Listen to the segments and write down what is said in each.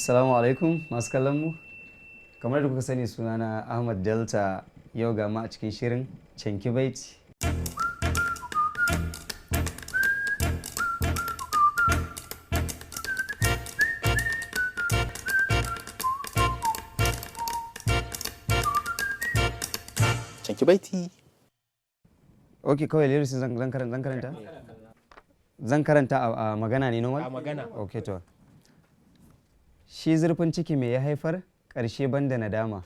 Assalamu alaikum masu kallon mu. Kamar da kuka sani sunana Ahmad Delta, yau ga ma a cikin shirin Canki Baiti. Canki Baiti. Ok, kawai lyrics zan karanta? Zan karanta a magana ne normal? A magana. Ok to. Shi zurfin ciki me ya haifar ƙarshe banda nadama.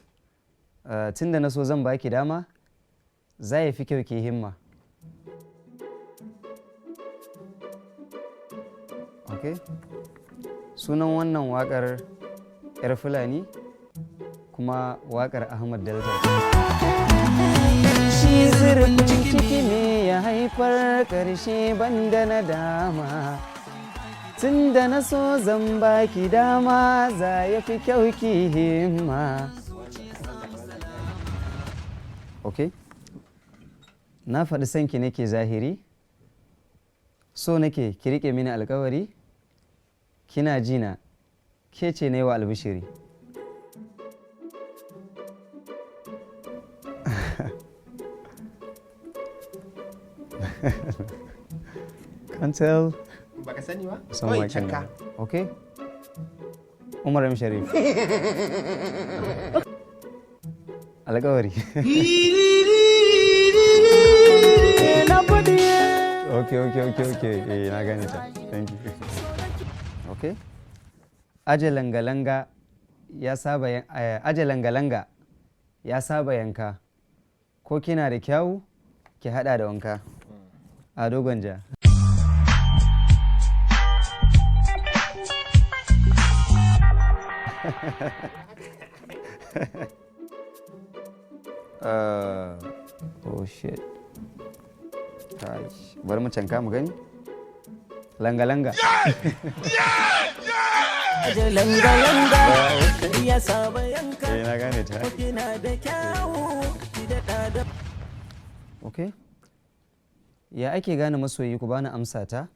Tun da na so zan baki dama, za ya fi kyau ki himma. Ok? Sunan wannan waƙar 'yar Fulani kuma waƙar Ahmad Delta. Shi zurfin ciki me ya haifar ƙarshe banda nadama. Tun da na so zan baki dama, za ya fi kyau ki himma. Ok? Na faɗi sanki nake zahiri, so nake ki riƙe mini alƙawari, kina jina, ke ce ne wa albishiri. Can't tell. Baka sani ba? Son Kawai waken canka. nan. Ok? Umar M. Sharif. Alƙawari. Ok. Na gane ta. Thank you. Ok? Aje langa-langa ya saba yanka. Ko kina da kyawu, ki haɗa da wanka. Ado Gwanja. Oh shit. Bari mu canka mu gani. Langa-langa. Langa-langa ya saba yanka. Na gane ta. Kina da kyawu ki daɗa da. Ok. Ya ake gane masoyi ku bani amsa ta?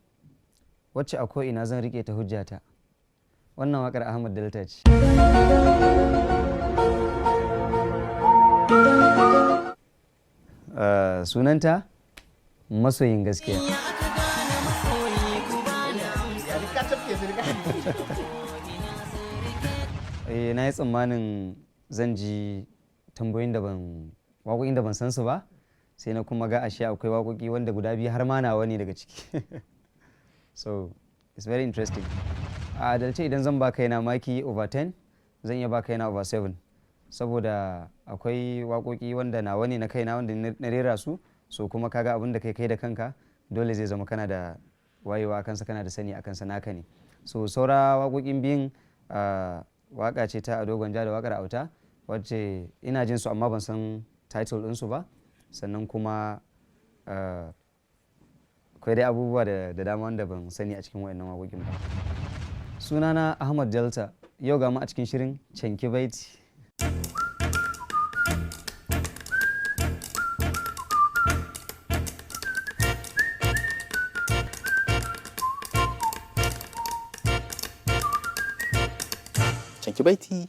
Wacce a ko'ina zan riƙe ta hujjata. Wannan waƙar Ahmad Delta ce. Sunanta masoyin gaskiya. Na yi tsammanin zan ji tambayoyin da waƙoƙin da ban san su ba, sai na kuma ga ashe akwai waƙoƙi wanda guda biyu har ma nawa ne daga ciki. So it's very interesting. A adalce idan zan ba kaina maki over 10, zan iya ba kaina over 7, saboda akwai waƙoƙi wanda nawa ne na kaina wanda na rera su, so kuma kaga abin da kai da kanka dole zai zama kana da wayewa a kansa, kana da sani a kansa, naka ne. So saura waƙoƙin biyun waƙa ce ta Ado Gwanja da waƙar Auta, wacce ina jin su amma ban san title ɗinsu ba, sannan kuma akwai dai abubuwa da dama wanda ban sani a cikin wayannan waƙoƙin ba. Sunana Ahmad Delta, yau ga mu a cikin shirin Canki Baiti. Canki Baiti.